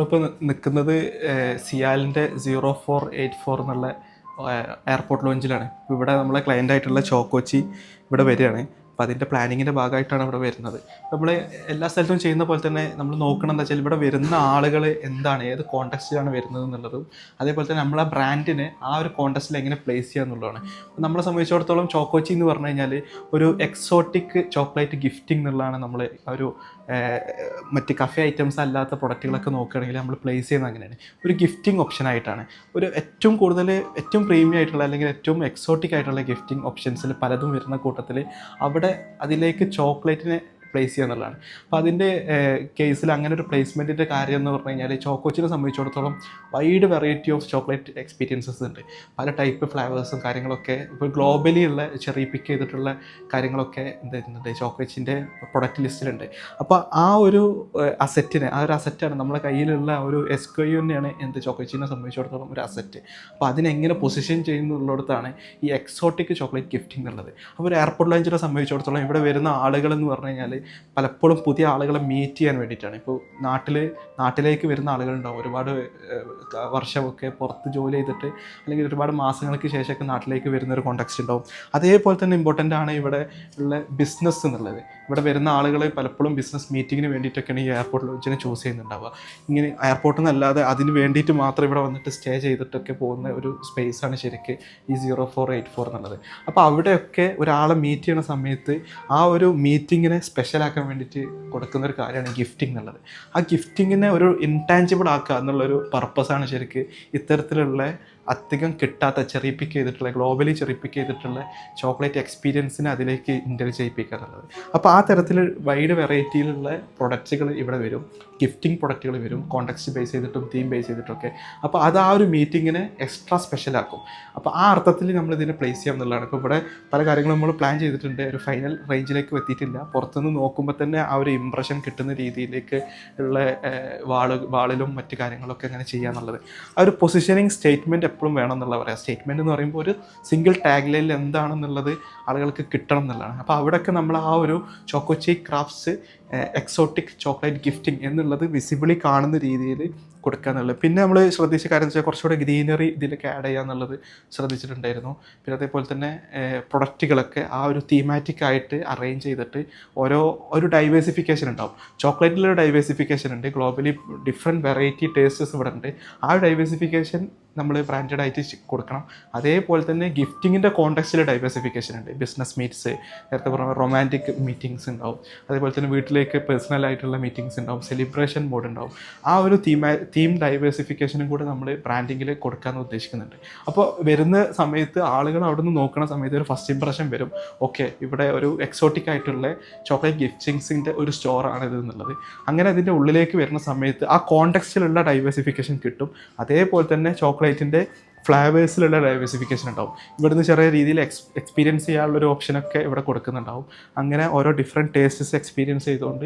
നമ്മളിപ്പോൾ നിൽക്കുന്നത് സിയാലിൻ്റെ 0484 എന്നുള്ള എയർപോർട്ട് ലോഞ്ചിലാണ്. ഇപ്പോൾ ഇവിടെ നമ്മളെ ക്ലയൻ്റ് ആയിട്ടുള്ള ചോക്കോച്ചി ഇവിടെ വരികയാണ്. അപ്പോൾ അതിൻ്റെ പ്ലാനിങ്ങിൻ്റെ ഭാഗമായിട്ടാണ് ഇവിടെ വരുന്നത്. നമ്മൾ എല്ലാ സ്ഥലത്തും ചെയ്യുന്ന പോലെ തന്നെ നമ്മൾ നോക്കണം എന്താ വെച്ചാൽ ഇവിടെ വരുന്ന ആളുകൾ എന്താണ്, ഏത് കോണ്ടെക്സ്റ്റിലാണ് വരുന്നത് എന്നുള്ളതും, അതേപോലെ തന്നെ നമ്മളെ ബ്രാൻഡിനെ ആ ഒരു കോണ്ടെക്സ്റ്റിൽ എങ്ങനെ പ്ലേസ് ചെയ്യുക എന്നുള്ളതാണ്. അപ്പോൾ നമ്മളെ സംബന്ധിച്ചിടത്തോളം ചോക്കോച്ചി എന്ന് പറഞ്ഞു കഴിഞ്ഞാൽ ഒരു എക്സോട്ടിക് ചോക്ലേറ്റ് ഗിഫ്റ്റിംഗ് എന്നുള്ളതാണ്. നമ്മൾ ഒരു മറ്റ് കഫേ ഐറ്റംസ് അല്ലാത്ത പ്രൊഡക്റ്റുകളൊക്കെ നോക്കുകയാണെങ്കിൽ നമ്മൾ പ്ലേസ് ചെയ്യുന്നത് അങ്ങനെയാണ്, ഒരു ഗിഫ്റ്റിംഗ് ഓപ്ഷനായിട്ടാണ്. ഒരു ഏറ്റവും കൂടുതൽ ഏറ്റവും പ്രീമിയം ആയിട്ടുള്ള അല്ലെങ്കിൽ ഏറ്റവും എക്സോട്ടിക് ആയിട്ടുള്ള ഗിഫ്റ്റിംഗ് ഓപ്ഷൻസിൽ പലതും വരുന്ന കൂട്ടത്തിൽ അവിടെ അതിലേക്ക് ചോക്ലേറ്റിനെ പ്ലേസ് ചെയ്യുക എന്നുള്ളതാണ്. അപ്പോൾ അതിൻ്റെ കേസിൽ അങ്ങനെ ഒരു പ്ലേസ്മെൻറ്റിൻ്റെ കാര്യം എന്ന് പറഞ്ഞു കഴിഞ്ഞാൽ ചോക്കോച്ചിനെ സംബന്ധിച്ചിടത്തോളം wide variety of chocolate experiences ഉണ്ട്. പല ടൈപ്പ് ഫ്ലേവേഴ്സും കാര്യങ്ങളൊക്കെ ഇപ്പോൾ ഗ്ലോബലി ഉള്ള ചെറിയ പിക്ക് ചെയ്തിട്ടുള്ള കാര്യങ്ങളൊക്കെ എന്ത് ചോക്കോച്ചിൻ്റെ പ്രൊഡക്റ്റ് ലിസ്റ്റിലുണ്ട്. അപ്പോൾ ആ ഒരു അസറ്റാണ് നമ്മുടെ കയ്യിലുള്ള ഒരു എസ്ക്യു തന്നെയാണ് ചോക്കോച്ചിനെ സംബന്ധിച്ചിടത്തോളം ഒരു അസറ്റ്. അപ്പോൾ അതിനെങ്ങനെ പൊസിഷൻ ചെയ്യുന്നുള്ളിടത്താണ് ഈ എക്സോട്ടിക് ചോക്ലേറ്റ് ഗിഫ്റ്റിംഗ് എന്നുള്ളത്. അപ്പോൾ ഒരു എയർപോർട്ട് ലോഞ്ചിനെ സംബന്ധിച്ചിടത്തോളം ഇവിടെ വരുന്ന ആളുകൾ എന്ന് പറഞ്ഞു കഴിഞ്ഞാൽ പലപ്പോഴും പുതിയ ആളുകളെ മീറ്റ് ചെയ്യാൻ വേണ്ടിയിട്ടാണ്. ഇപ്പോൾ നാട്ടിലേക്ക് വരുന്ന ആളുകളുണ്ടാവും, ഒരുപാട് വർഷമൊക്കെ പുറത്ത് ജോലി ചെയ്തിട്ട് അല്ലെങ്കിൽ ഒരുപാട് മാസങ്ങൾക്ക് ശേഷമൊക്കെ നാട്ടിലേക്ക് വരുന്നൊരു കോണ്ടെക്സ്റ്റ് ഉണ്ടാവും. അതേപോലെ തന്നെ ഇമ്പോർട്ടൻ്റ് ആണ് ഇവിടെ ഉള്ള ബിസിനസ് എന്നുള്ളത്. ഇവിടെ വരുന്ന ആളുകൾ പലപ്പോഴും ബിസിനസ് മീറ്റിങ്ങിന് വേണ്ടിയിട്ടൊക്കെയാണ് ഈ എയർപോർട്ട് ലോഞ്ചിനെ ചൂസ് ചെയ്യുന്നുണ്ടാവുക. ഇങ്ങനെ എയർപോർട്ടിൽ നിന്നല്ലാതെ അതിന് വേണ്ടിയിട്ട് മാത്രം ഇവിടെ വന്നിട്ട് സ്റ്റേ ചെയ്തിട്ടൊക്കെ പോകുന്ന ഒരു സ്പേസാണ് ശരിക്ക് ഈ 0484 എന്നുള്ളത്. അപ്പോൾ അവിടെയൊക്കെ ഒരാളെ മീറ്റ് ചെയ്യുന്ന സമയത്ത് ആ ഒരു മീറ്റിങ്ങിനെ സ്പെഷ്യലാക്കാൻ വേണ്ടിയിട്ട് കൊടുക്കുന്ന ഒരു കാര്യമാണ് ഗിഫ്റ്റിംഗ് എന്നുള്ളത്. ആ ഗിഫ്റ്റിങ്ങിനെ ഒരു ഇൻടാഞ്ചിബിൾ ആക്കുക എന്നുള്ളൊരു പർപ്പസാണ് ശരിക്ക് ഇത്തരത്തിലുള്ള അധികം കിട്ടാത്ത ചെറിയ പിക്ക് ചെയ്തിട്ടുള്ള ഗ്ലോബലി ചെറിയ പിക്ക് ചെയ്തിട്ടുള്ള ചോക്ലേറ്റ് എക്സ്പീരിയൻസിനെ അതിലേക്ക് ഇൻ്റലിജ് ചെയ്യിപ്പിക്കുക എന്നുള്ളത്. അപ്പോൾ ആ തരത്തിൽ വൈഡ് വെറൈറ്റിയിലുള്ള പ്രൊഡക്ട്സുകൾ ഇവിടെ വരും, ഗിഫ്റ്റിംഗ് പ്രൊഡക്റ്റുകൾ വരും, കോണ്ടെക്സ്റ്റ് ബേസ് ചെയ്തിട്ടും തീം ബേസ് ചെയ്തിട്ടൊക്കെ. അപ്പോൾ അത് ആ ഒരു മീറ്റിങ്ങിനെ എക്സ്ട്രാ സ്പെഷ്യലാക്കും. അപ്പോൾ ആ അർത്ഥത്തിൽ നമ്മളിതിനെ പ്ലേസ് ചെയ്യാം എന്നുള്ളതാണ്. ഇപ്പോൾ ഇവിടെ പല കാര്യങ്ങളും നമ്മൾ പ്ലാൻ ചെയ്തിട്ടുണ്ട്, ഒരു ഫൈനൽ റേഞ്ചിലേക്ക് എത്തിയിട്ടില്ല. പുറത്തുനിന്ന് നോക്കുമ്പോൾ തന്നെ ആ ഒരു ഇമ്പ്രഷൻ കിട്ടുന്ന രീതിയിലേക്ക് ഉള്ള വാളിലും മറ്റു കാര്യങ്ങളൊക്കെ അങ്ങനെ ചെയ്യുക എന്നുള്ളത്. ആ ഒരു പൊസിഷനിങ് സ്റ്റേറ്റ്മെൻറ്റ് എപ്പോഴും വേണം എന്നുള്ള പറയാം. സ്റ്റേറ്റ്മെൻറ്റ് എന്ന് പറയുമ്പോൾ ഒരു സിംഗിൾ ടാഗ് ലൈനിൽ എന്താണെന്നുള്ളത് ആളുകൾക്ക് കിട്ടണം എന്നുള്ളതാണ്. അപ്പോൾ അവിടെയൊക്കെ നമ്മൾ ആ ഒരു ചോക്കോച്ചി ക്രാഫ്റ്റ്സ് എക്സോട്ടിക് ചോക്ലേറ്റ് ഗിഫ്റ്റിംഗ് എന്നുള്ളത് വിസിബിളി കാണുന്ന രീതിയിൽ കൊടുക്കുക എന്നുള്ളത്. പിന്നെ നമ്മൾ ശ്രദ്ധിച്ച കാര്യം എന്ന് വെച്ചാൽ കുറച്ചുകൂടെ ഗ്രീനറി ഇതിലേക്ക് ആഡ് ചെയ്യുക എന്നുള്ളത് ശ്രദ്ധിച്ചിട്ടുണ്ടായിരുന്നു. പിന്നെ അതേപോലെ തന്നെ പ്രൊഡക്റ്റുകളൊക്കെ ആ ഒരു തീമാറ്റിക് ആയിട്ട് അറേഞ്ച് ചെയ്തിട്ട് ഒരു ഡൈവേഴ്സിഫിക്കേഷൻ ഉണ്ടാവും. ചോക്ലേറ്റിലൊരു ഡൈവേഴ്സിഫിക്കേഷൻ ഉണ്ട്, ഗ്ലോബലി ഡിഫറെൻറ്റ് വെറൈറ്റി ടേസ്റ്റസ് ഇവിടെ ഉണ്ട്. ആ ഡൈവേഴ്സിഫിക്കേഷൻ നമ്മൾ ബ്രാൻഡഡ് ആയിട്ട് കൊടുക്കണം. അതേപോലെ തന്നെ ഗിഫ്റ്റിങ്ങിൻ്റെ കോണ്ടെക്സ്റ്റിൽ ഡൈവേഴ്സിഫിക്കേഷൻ ഉണ്ട്. ബിസിനസ് മീറ്റ്സ്, നേരത്തെ പറഞ്ഞ റൊമാൻറ്റിക് മീറ്റിംഗ്സ് ഉണ്ടാവും. അതേപോലെ തന്നെ വീട്ടിലേക്ക് പേഴ്സണൽ ആയിട്ടുള്ള മീറ്റിംഗ്സ് ഉണ്ടാവും, സെലിബ്രേഷൻ മോഡ് ഉണ്ടാവും. ആ ഒരു തീം ഡൈവേഴ്സിഫിക്കേഷനും കൂടെ നമ്മൾ ബ്രാൻഡിങ്ങിൽ കൊടുക്കാമെന്ന് ഉദ്ദേശിക്കുന്നുണ്ട്. അപ്പോൾ വരുന്ന സമയത്ത് ആളുകൾ അവിടെ നിന്ന് നോക്കുന്ന സമയത്ത് ഒരു ഫസ്റ്റ് ഇംപ്രഷൻ വരും, ഓക്കെ ഇവിടെ ഒരു എക്സോട്ടിക് ആയിട്ടുള്ള ചോക്ലേറ്റ് ഗിഫ്റ്റിങ്സിൻ്റെ ഒരു സ്റ്റോറാണ് ഇത് എന്നുള്ളത്. അങ്ങനെ അതിൻ്റെ ഉള്ളിലേക്ക് വരുന്ന സമയത്ത് ആ കോണ്ടെക്സ്റ്റിലുള്ള ഡൈവേഴ്സിഫിക്കേഷൻ കിട്ടും. അതേപോലെ തന്നെ ചോക്ലേറ്റിൻ്റെ ഫ്ലേവേഴ്സിലുള്ള ഡൈവേഴ്സിഫിക്കേഷൻ ഉണ്ടാവും. ഇവിടുന്ന് ചെറിയ രീതിയിൽ എക്സ്പീരിയൻസ് ചെയ്യാനുള്ളൊരു ഓപ്ഷനൊക്കെ ഇവിടെ കൊടുക്കുന്നുണ്ടാവും. അങ്ങനെ ഓരോ ഡിഫറെൻറ്റ് ടേസ്റ്റസ് എക്സ്പീരിയൻസ് ചെയ്തുകൊണ്ട്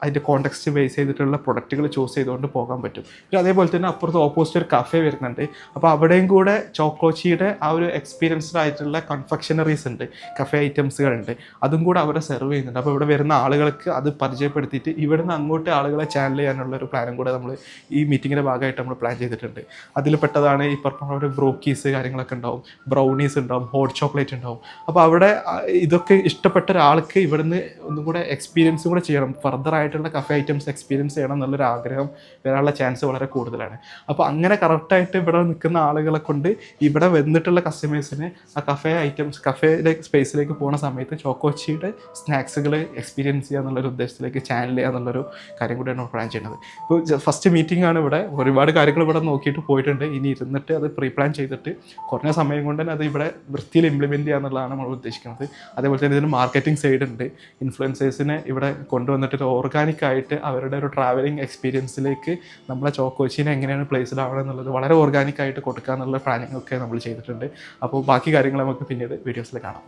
അതിൻ്റെ കോണ്ടെക്സ്റ്റ് ബേസ് ചെയ്തിട്ടുള്ള പ്രൊഡക്റ്റുകൾ ചൂസ് ചെയ്തുകൊണ്ട് പോകാൻ പറ്റും. പിന്നെ അതേപോലെ തന്നെ അപ്പുറത്ത് ഓപ്പോസിറ്റ് ഒരു കഫേ വരുന്നുണ്ട്. അപ്പോൾ അവിടെയും കൂടെ ചോക്കോച്ചിയുടെ ആ ഒരു എക്സ്പീരിയൻസ്ഡ് ആയിട്ടുള്ള കൺഫെക്ഷനറീസ് ഉണ്ട്, കഫേ ഐറ്റംസുകളുണ്ട്, അതും കൂടെ അവിടെ സെർവ് ചെയ്യുന്നുണ്ട്. അപ്പോൾ ഇവിടെ വരുന്ന ആളുകൾക്ക് അത് പരിചയപ്പെടുത്തിയിട്ട് ഇവിടുന്ന് അങ്ങോട്ട് ആളുകളെ ചാനൽ ചെയ്യാനുള്ള ഒരു പ്ലാനും കൂടെ നമ്മൾ ഈ മീറ്റിങ്ങിൻ്റെ ഭാഗമായിട്ട് നമ്മൾ പ്ലാൻ ചെയ്തിട്ടുണ്ട്. അതിൽ പെട്ടതാണ് ഈ ഒരു ബ്രോക്കീസ് കാര്യങ്ങളൊക്കെ ഉണ്ടാവും, ബ്രൗണീസ് ഉണ്ടാവും, ഹോട്ട് ചോക്ലേറ്റ് ഉണ്ടാവും. അപ്പോൾ അവിടെ ഇതൊക്കെ ഇഷ്ടപ്പെട്ട ഒരാൾക്ക് ഇവിടുന്ന് ഒന്നും കൂടെ എക്സ്പീരിയൻസും കൂടെ ചെയ്യണം, ഫർദർ ആയിട്ടുള്ള കഫേ ഐറ്റംസ് എക്സ്പീരിയൻസ് ചെയ്യണം എന്നുള്ളൊരു ആഗ്രഹം വരാനുള്ള ചാൻസ് വളരെ കൂടുതലാണ്. അപ്പോൾ അങ്ങനെ കറക്റ്റായിട്ട് ഇവിടെ നിൽക്കുന്ന ആളുകളെ കൊണ്ട് ഇവിടെ വന്നിട്ടുള്ള കസ്റ്റമേഴ്സിന് ആ കഫേ ഐറ്റംസ് കഫേയിലെ സ്പേസിലേക്ക് പോകുന്ന സമയത്ത് ചോക്കോച്ചിയുടെ സ്നാക്സുകൾ എക്സ്പീരിയൻസ് ചെയ്യുക എന്നുള്ളൊരു ഉദ്ദേശത്തിലേക്ക് ചാനൽ ചെയ്യുക എന്നുള്ളൊരു കാര്യം കൂടിയാണ് പ്ലാൻ ചെയ്യുന്നത്. ഇപ്പോൾ ഫസ്റ്റ് മീറ്റിംഗ് ആണ് ഇവിടെ, ഒരുപാട് കാര്യങ്ങൾ ഇവിടെ നോക്കിയിട്ട് പോയിട്ടുണ്ട്. ഇനി ഇരുന്നിട്ട് അത് പ്രീ പ്ലാൻ ചെയ്തിട്ട് കുറഞ്ഞ സമയം കൊണ്ട് തന്നെ അത് ഇവിടെ വൃത്തിയിൽ ഇംപ്ലിമെൻറ്റ് ചെയ്യുക എന്നുള്ളതാണ് നമ്മൾ ഉദ്ദേശിക്കുന്നത്. അതേപോലെ തന്നെ ഇതിന് മാർക്കറ്റിംഗ് സൈഡ് ഉണ്ട്. ഇൻഫ്ലുവൻസേഴ്സിനെ ഇവിടെ കൊണ്ടുവന്നിട്ട് ഓർഗാനിക് ആയിട്ട് അവരുടെ ഒരു ട്രാവലിംഗ് എക്സ്പീരിയൻസിലേക്ക് നമ്മളെ ചോക്കോച്ചിനെ എങ്ങനെയാണ് പ്ലേസ്ഡ് ആവണം എന്നുള്ളത് വളരെ ഓർഗാനിക് ആയിട്ട് കൊടുക്കുക എന്നുള്ള പ്ലാനിങ് ഒക്കെ നമ്മൾ ചെയ്തിട്ടുണ്ട്. അപ്പോൾ ബാക്കി കാര്യങ്ങൾ നമുക്ക് പിന്നീട് വീഡിയോസിൽ കാണാം.